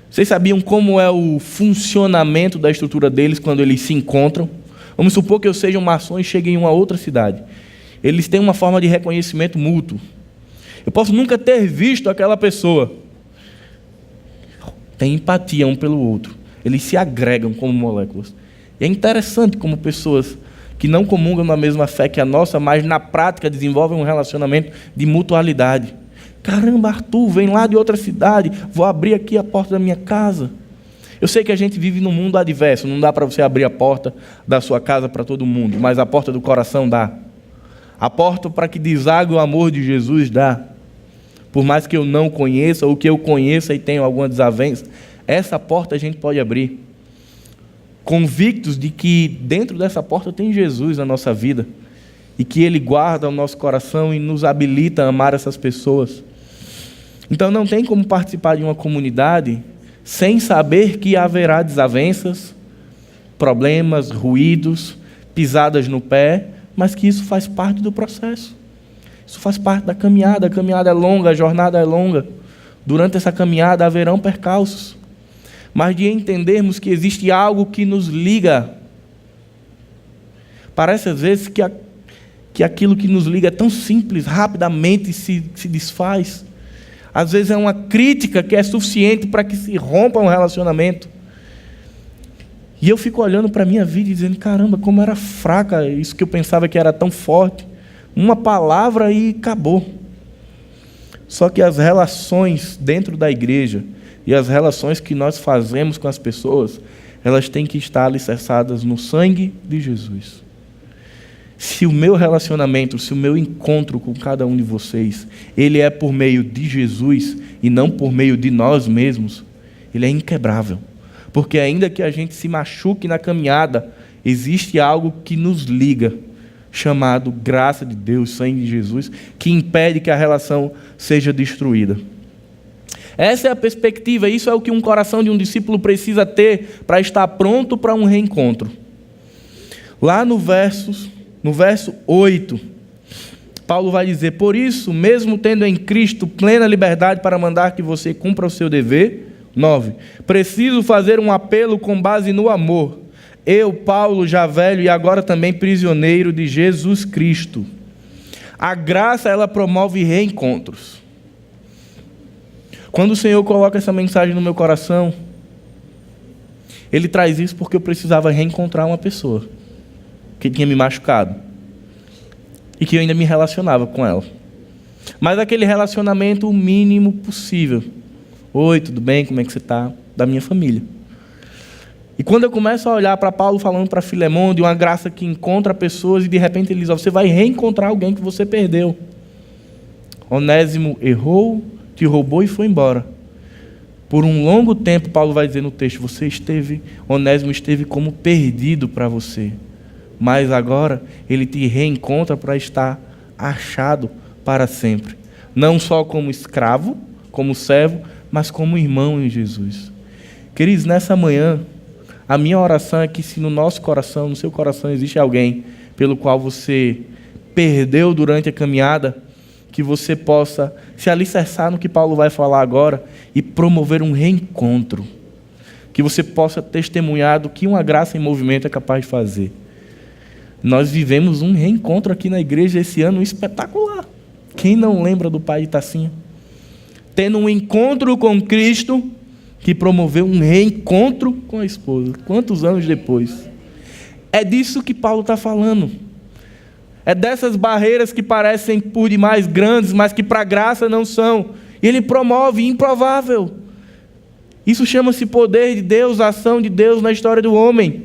Vocês sabiam como é o funcionamento da estrutura deles quando eles se encontram? Vamos supor que eu seja um maçom e chegue em uma outra cidade. Eles têm uma forma de reconhecimento mútuo. Eu posso nunca ter visto aquela pessoa. Tem empatia um pelo outro. Eles se agregam como moléculas. E é interessante como pessoas que não comungam na mesma fé que a nossa, mas na prática desenvolvem um relacionamento de mutualidade. Caramba, Arthur, vem lá de outra cidade, vou abrir aqui a porta da minha casa. Eu sei que a gente vive num mundo adverso, não dá para você abrir a porta da sua casa para todo mundo, mas a porta do coração dá. A porta para que desague o amor de Jesus dá. Por mais que eu não conheça, ou que eu conheça e tenha alguma desavença, essa porta a gente pode abrir. Convictos de que dentro dessa porta tem Jesus na nossa vida, e que Ele guarda o nosso coração e nos habilita a amar essas pessoas. Então não tem como participar de uma comunidade sem saber que haverá desavenças, problemas, ruídos, pisadas no pé, mas que isso faz parte do processo. Isso faz parte da caminhada. A caminhada é longa, a jornada é longa. Durante essa caminhada haverão percalços. Mas de entendermos que existe algo que nos liga. Parece às vezes que aquilo que nos liga é tão simples, rapidamente se desfaz. Às vezes é uma crítica que é suficiente para que se rompa um relacionamento. E eu fico olhando para a minha vida e dizendo, caramba, como era fraca isso que eu pensava que era tão forte. Uma palavra e acabou. Só que as relações dentro da igreja e as relações que nós fazemos com as pessoas, elas têm que estar alicerçadas no sangue de Jesus. Se o meu relacionamento, se o meu encontro com cada um de vocês, ele é por meio de Jesus e não por meio de nós mesmos, ele é inquebrável. Porque ainda que a gente se machuque na caminhada, existe algo que nos liga, chamado graça de Deus, sangue de Jesus, que impede que a relação seja destruída. Essa é a perspectiva, isso é o que um coração de um discípulo precisa ter para estar pronto para um reencontro. Lá no verso 8, Paulo vai dizer, por isso, mesmo tendo em Cristo plena liberdade para mandar que você cumpra o seu dever. 9, preciso fazer um apelo com base no amor. Eu, Paulo, já velho e agora também prisioneiro de Jesus Cristo. A graça, ela promove reencontros. Quando o Senhor coloca essa mensagem no meu coração, Ele traz isso porque eu precisava reencontrar uma pessoa que tinha me machucado e que eu ainda me relacionava com ela. Mas aquele relacionamento o mínimo possível. Oi, tudo bem? Como é que você está? Da minha família. E quando eu começo a olhar para Paulo falando para Filemão de uma graça que encontra pessoas e de repente ele diz, você vai reencontrar alguém que você perdeu. Onésimo errou, te roubou e foi embora. Por um longo tempo, Paulo vai dizer no texto, Onésimo esteve como perdido para você. Mas agora ele te reencontra para estar achado para sempre. Não só como escravo, como servo, mas como irmão em Jesus. Queridos, nessa manhã, a minha oração é que se no nosso coração, no seu coração, existe alguém pelo qual você perdeu durante a caminhada, que você possa se alicerçar no que Paulo vai falar agora e promover um reencontro. Que você possa testemunhar do que uma graça em movimento é capaz de fazer. Nós vivemos um reencontro aqui na igreja esse ano espetacular. Quem não lembra do pai de Tacinha? Tendo um encontro com Cristo, que promoveu um reencontro com a esposa. Quantos anos depois? É disso que Paulo está falando. É dessas barreiras que parecem por demais grandes, mas que para a graça não são. E ele promove improvável. Isso chama-se poder de Deus, ação de Deus na história do homem.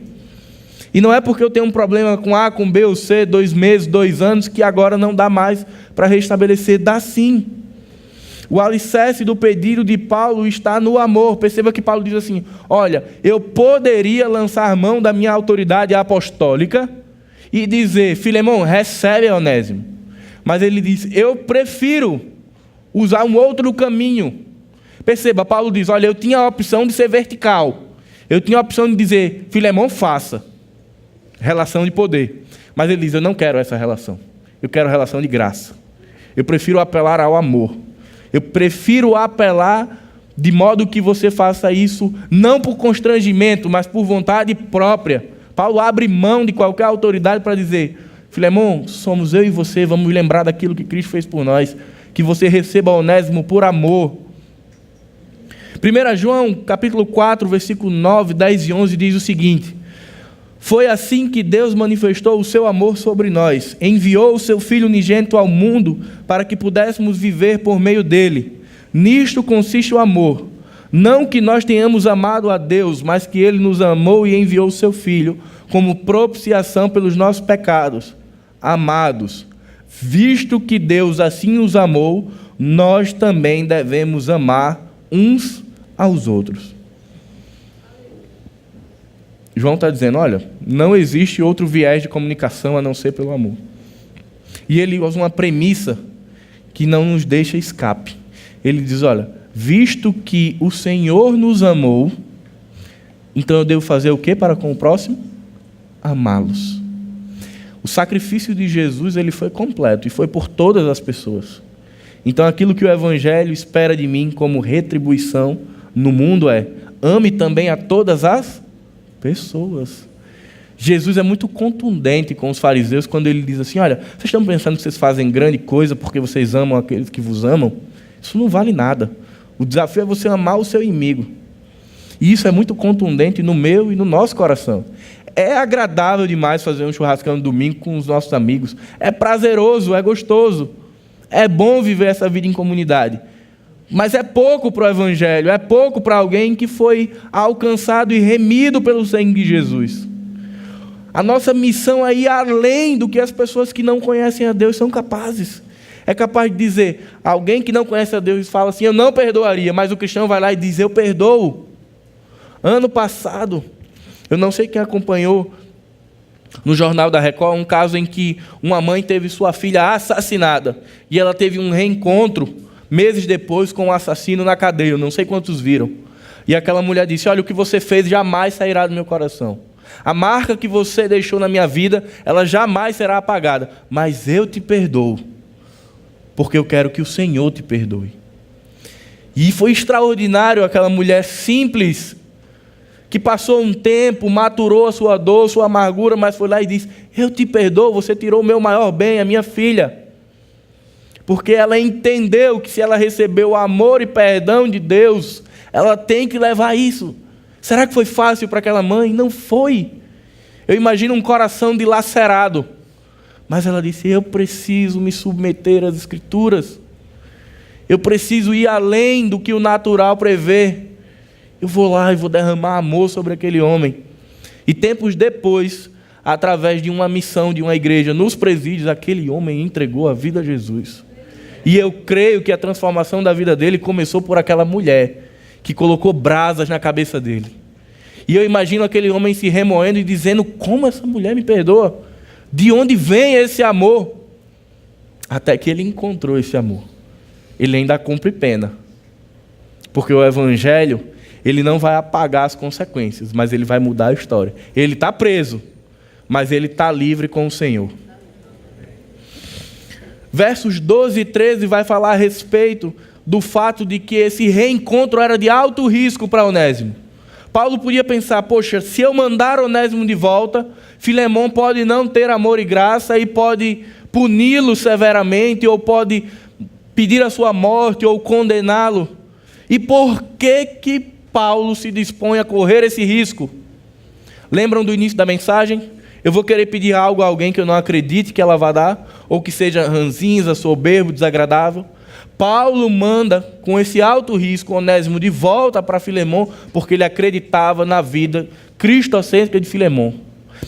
E não é porque eu tenho um problema com A, com B ou C, 2 meses, 2 anos, que agora não dá mais para restabelecer. Dá sim. O alicerce do pedido de Paulo está no amor. Perceba que Paulo diz assim, olha, eu poderia lançar mão da minha autoridade apostólica e dizer, Filemão, recebe Onésimo. Mas ele diz, eu prefiro usar um outro caminho. Perceba, Paulo diz, olha, eu tinha a opção de ser vertical. Eu tinha a opção de dizer, Filemão, faça. Relação de poder. Mas ele diz, eu não quero essa relação. Eu quero relação de graça. Eu prefiro apelar ao amor. Eu prefiro apelar de modo que você faça isso, não por constrangimento, mas por vontade própria. Paulo abre mão de qualquer autoridade para dizer, Filemão, somos eu e você, vamos lembrar daquilo que Cristo fez por nós, que você receba Onésimo por amor. 1 João, capítulo 4, versículo 9, 10 e 11, diz o seguinte, foi assim que Deus manifestou o seu amor sobre nós, enviou o seu Filho unigênito ao mundo para que pudéssemos viver por meio dele. Nisto consiste o amor, não que nós tenhamos amado a Deus, mas que ele nos amou e enviou o seu Filho como propiciação pelos nossos pecados. Amados, visto que Deus assim nos amou, nós também devemos amar uns aos outros. João está dizendo, olha, não existe outro viés de comunicação a não ser pelo amor. E ele usa uma premissa que não nos deixa escape. Ele diz, olha, visto que o Senhor nos amou, então eu devo fazer o que para com o próximo? Amá-los. O sacrifício de Jesus, ele foi completo e foi por todas as pessoas. Então aquilo que o Evangelho espera de mim como retribuição no mundo é, ame também a todas as pessoas. Jesus é muito contundente com os fariseus quando ele diz assim, olha, vocês estão pensando que vocês fazem grande coisa porque vocês amam aqueles que vos amam? Isso não vale nada. O desafio é você amar o seu inimigo. E isso é muito contundente no meu e no nosso coração. É agradável demais fazer um churrascão no domingo com os nossos amigos. É prazeroso, é gostoso. É bom viver essa vida em comunidade. Mas é pouco para o Evangelho, é pouco para alguém que foi alcançado e remido pelo sangue de Jesus. A nossa missão é ir além do que as pessoas que não conhecem a Deus são capazes. É capaz de dizer, alguém que não conhece a Deus fala assim, eu não perdoaria, mas o cristão vai lá e diz, eu perdoo. Ano passado, eu não sei quem acompanhou no Jornal da Record, um caso em que uma mãe teve sua filha assassinada e ela teve um reencontro meses depois com o assassino na cadeia, eu não sei quantos viram. E aquela mulher disse, olha, o que você fez jamais sairá do meu coração. A marca que você deixou na minha vida, ela jamais será apagada, mas eu te perdoo, porque eu quero que o Senhor te perdoe. E foi extraordinário aquela mulher simples, que passou um tempo, maturou a sua dor, sua amargura, mas foi lá e disse, eu te perdoo, você tirou o meu maior bem, a minha filha. Porque ela entendeu que se ela recebeu o amor e perdão de Deus, ela tem que levar isso. Será que foi fácil para aquela mãe? Não foi. Eu imagino um coração dilacerado. Mas ela disse, eu preciso me submeter às Escrituras. Eu preciso ir além do que o natural prevê. Eu vou lá e vou derramar amor sobre aquele homem. E tempos depois, através de uma missão de uma igreja nos presídios, aquele homem entregou a vida a Jesus. E eu creio que a transformação da vida dele começou por aquela mulher que colocou brasas na cabeça dele. E eu imagino aquele homem se remoendo e dizendo, como essa mulher me perdoa? De onde vem esse amor? Até que ele encontrou esse amor. Ele ainda cumpre pena. Porque o Evangelho, ele não vai apagar as consequências, mas ele vai mudar a história. Ele está preso, mas ele está livre com o Senhor. Versos 12 e 13 vai falar a respeito do fato de que esse reencontro era de alto risco para Onésimo. Paulo podia pensar, poxa, se eu mandar Onésimo de volta, Filemão pode não ter amor e graça e pode puni-lo severamente, ou pode pedir a sua morte ou condená-lo. E por que Paulo se dispõe a correr esse risco? Lembram do início da mensagem? Eu vou querer pedir algo a alguém que eu não acredite que ela vai dar, ou que seja ranzinza, soberbo, desagradável. Paulo manda, com esse alto risco, Onésimo de volta para Filemão, porque ele acreditava na vida cristocêntrica de Filemão.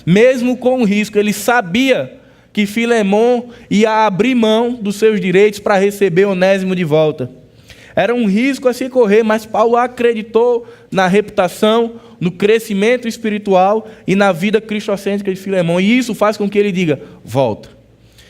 Mesmo com o risco, ele sabia que Filemão ia abrir mão dos seus direitos para receber Onésimo de volta. Era um risco a se correr, mas Paulo acreditou na reputação, no crescimento espiritual e na vida cristocêntrica de Filemão. E isso faz com que ele diga, volta.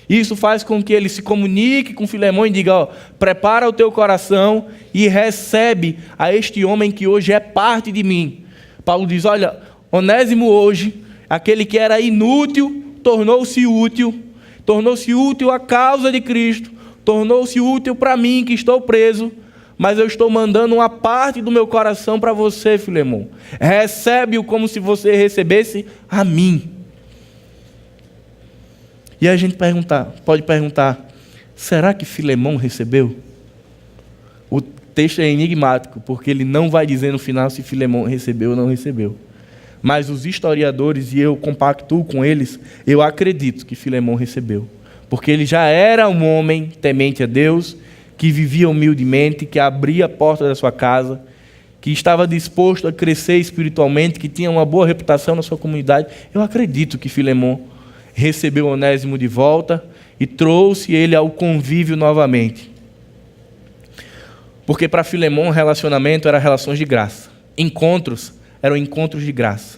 Isso faz com que ele se comunique com Filemão e diga, ó, prepara o teu coração e recebe a este homem que hoje é parte de mim. Paulo diz, olha, Onésimo hoje, aquele que era inútil, tornou-se útil à causa de Cristo, tornou-se útil para mim que estou preso, mas eu estou mandando uma parte do meu coração para você, Filemão. Recebe-o como se você recebesse a mim. E aí a gente pode perguntar, será que Filemão recebeu? O texto é enigmático, porque ele não vai dizer no final se Filemão recebeu ou não recebeu. Mas os historiadores, e eu compactuo com eles, eu acredito que Filemão recebeu. Porque ele já era um homem temente a Deus, que vivia humildemente, que abria a porta da sua casa, que estava disposto a crescer espiritualmente, que tinha uma boa reputação na sua comunidade. Eu acredito que Filemão recebeu Onésimo de volta e trouxe ele ao convívio novamente. Porque para Filemão, relacionamento era relações de graça. Encontros eram encontros de graça.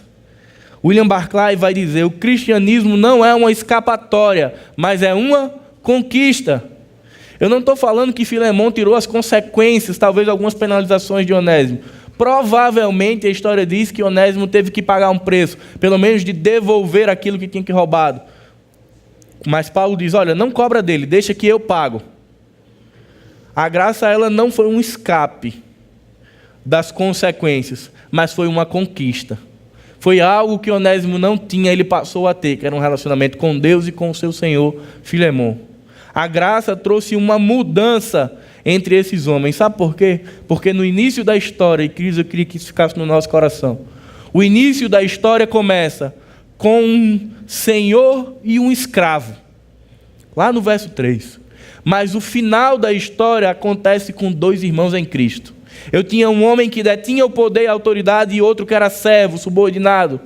William Barclay vai dizer, o cristianismo não é uma escapatória, mas é uma conquista. Eu não estou falando que Filemão tirou as consequências, talvez algumas penalizações de Onésimo. Provavelmente a história diz que Onésimo teve que pagar um preço, pelo menos de devolver aquilo que tinha que roubado. Mas Paulo diz, olha, não cobra dele, deixa que eu pago. A graça, ela não foi um escape das consequências, mas foi uma conquista. Foi algo que Onésimo não tinha, ele passou a ter, que era um relacionamento com Deus e com o seu senhor, Filemão. A graça trouxe uma mudança entre esses homens. Sabe por quê? Porque no início da história, e Cris, eu queria que isso ficasse no nosso coração, o início da história começa com um senhor e um escravo, lá no verso 3. Mas o final da história acontece com 2 irmãos em Cristo. Eu tinha um homem que detinha o poder e a autoridade e outro que era servo, subordinado.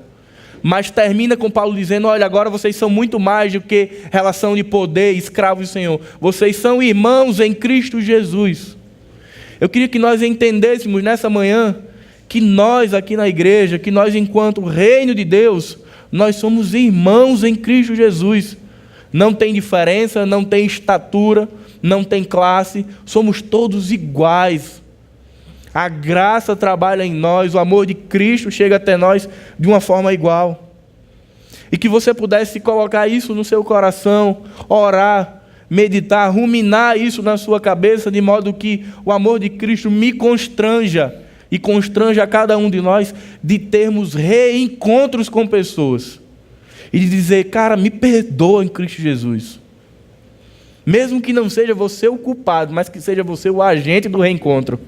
Mas termina com Paulo dizendo: olha, agora vocês são muito mais do que relação de poder, escravo do Senhor. Vocês são irmãos em Cristo Jesus. Eu queria que nós entendêssemos nessa manhã que nós aqui na igreja, que nós enquanto reino de Deus, nós somos irmãos em Cristo Jesus. Não tem diferença, não tem estatura, não tem classe, somos todos iguais. A graça trabalha em nós, o amor de Cristo chega até nós de uma forma igual. E que você pudesse colocar isso no seu coração, orar, meditar, ruminar isso na sua cabeça, de modo que o amor de Cristo me constranja e constranja a cada um de nós de termos reencontros com pessoas. E de dizer: cara, me perdoa em Cristo Jesus. Mesmo que não seja você o culpado, mas que seja você o agente do reencontro.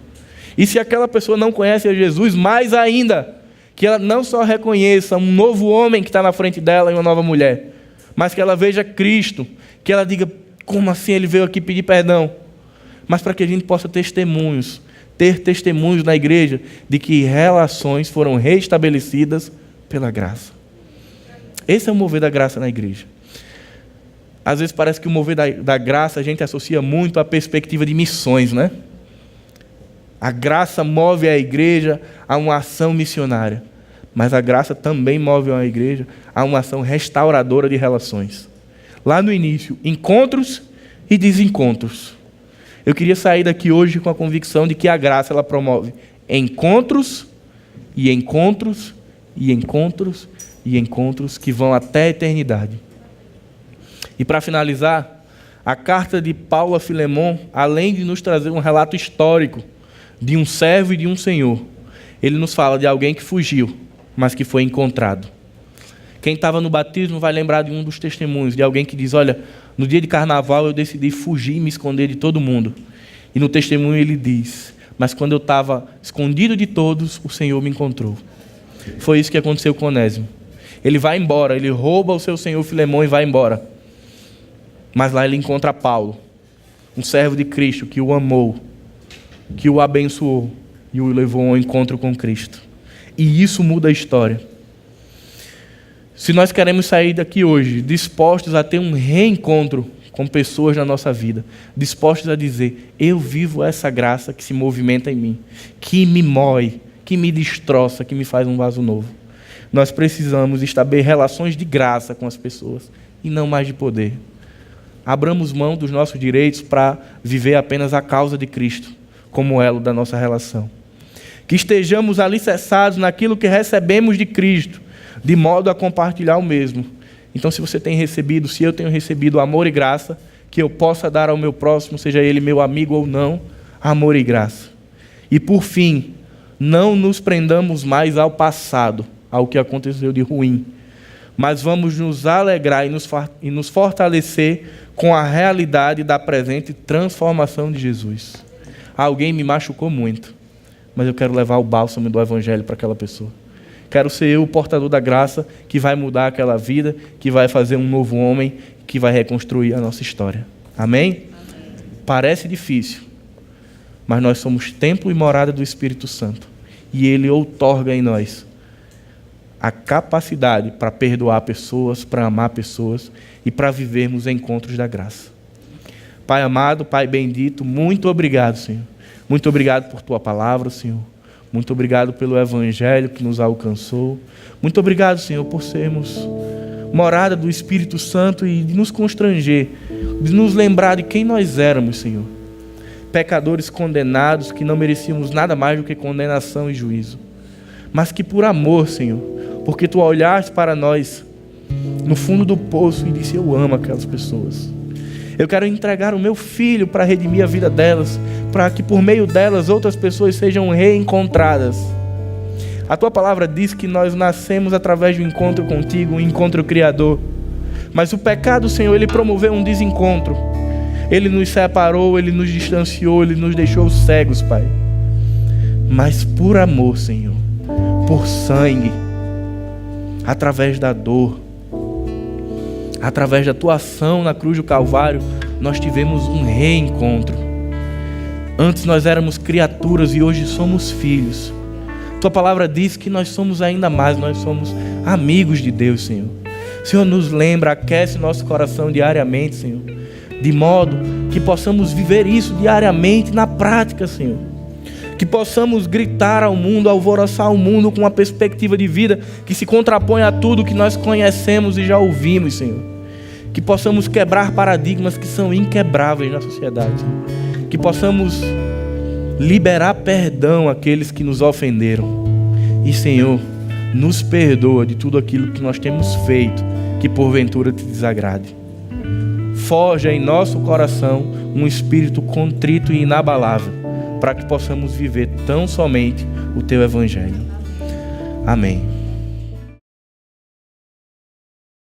E se aquela pessoa não conhece a Jesus, mais ainda, que ela não só reconheça um novo homem que está na frente dela e uma nova mulher, mas que ela veja Cristo, que ela diga: como assim ele veio aqui pedir perdão? Mas para que a gente possa ter testemunhos na igreja de que relações foram restabelecidas pela graça. Esse é o mover da graça na igreja. Às vezes parece que o mover da graça a gente associa muito à perspectiva de missões, né? A graça move a igreja a uma ação missionária, mas a graça também move a igreja a uma ação restauradora de relações. Lá no início, encontros e desencontros. Eu queria sair daqui hoje com a convicção de que a graça ela promove encontros e encontros e encontros e encontros que vão até a eternidade. E para finalizar, a carta de Paulo a Filemon, além de nos trazer um relato histórico de um servo e de um senhor, ele nos fala de alguém que fugiu, mas que foi encontrado. Quem estava no batismo vai lembrar de um dos testemunhos, de alguém que diz: olha, no dia de carnaval eu decidi fugir e me esconder de todo mundo. E no testemunho ele diz: mas quando eu estava escondido de todos, o Senhor me encontrou. Foi isso que aconteceu com Onésimo. Ele vai embora, ele rouba o seu senhor Filemon e vai embora. Mas lá ele encontra Paulo, um servo de Cristo que o amou, que o abençoou e o levou ao encontro com Cristo. E isso muda a história. Se nós queremos sair daqui hoje dispostos a ter um reencontro com pessoas na nossa vida, dispostos a dizer: eu vivo essa graça que se movimenta em mim, que me mói, que me destroça, que me faz um vaso novo, nós precisamos estabelecer relações de graça com as pessoas e não mais de poder. Abramos mão dos nossos direitos para viver apenas a causa de Cristo como elo da nossa relação. Que estejamos alicerçados naquilo que recebemos de Cristo, de modo a compartilhar o mesmo. Então, se você tem recebido, se eu tenho recebido amor e graça, que eu possa dar ao meu próximo, seja ele meu amigo ou não, amor e graça. E por fim, não nos prendamos mais ao passado, ao que aconteceu de ruim, mas vamos nos alegrar e nos fortalecer com a realidade da presente transformação de Jesus. Alguém me machucou muito, mas eu quero levar o bálsamo do Evangelho para aquela pessoa. Quero ser eu o portador da graça que vai mudar aquela vida, que vai fazer um novo homem, que vai reconstruir a nossa história. Amém? Amém. Parece difícil, mas nós somos templo e morada do Espírito Santo. E Ele outorga em nós a capacidade para perdoar pessoas, para amar pessoas e para vivermos encontros da graça. Pai amado, Pai bendito, muito obrigado, Senhor. Muito obrigado por Tua palavra, Senhor. Muito obrigado pelo Evangelho que nos alcançou. Muito obrigado, Senhor, por sermos morada do Espírito Santo e de nos constranger, de nos lembrar de quem nós éramos, Senhor. Pecadores condenados que não merecíamos nada mais do que condenação e juízo. Mas que por amor, Senhor, porque Tu olhaste para nós no fundo do poço e disse: eu amo aquelas pessoas. Eu quero entregar o meu filho para redimir a vida delas, para que por meio delas outras pessoas sejam reencontradas. A Tua palavra diz que nós nascemos através do encontro contigo, um encontro criador. Mas o pecado, Senhor, ele promoveu um desencontro. Ele nos separou, Ele nos distanciou, Ele nos deixou cegos, Pai. Mas por amor, Senhor, por sangue, através da dor, através da Tua ação na cruz do Calvário, nós tivemos um reencontro. Antes nós éramos criaturas e hoje somos filhos. Tua palavra diz que nós somos ainda mais, nós somos amigos de Deus, Senhor. Senhor, nos lembra, aquece nosso coração diariamente, Senhor, de modo que possamos viver isso diariamente na prática, Senhor. Que possamos gritar ao mundo, alvoroçar o mundo com uma perspectiva de vida que se contrapõe a tudo que nós conhecemos e já ouvimos, Senhor. Que possamos quebrar paradigmas que são inquebráveis na sociedade, Senhor. Que possamos liberar perdão àqueles que nos ofenderam. E, Senhor, nos perdoa de tudo aquilo que nós temos feito que porventura te desagrade. Forja em nosso coração um espírito contrito e inabalável, para que possamos viver tão somente o Teu Evangelho. Amém.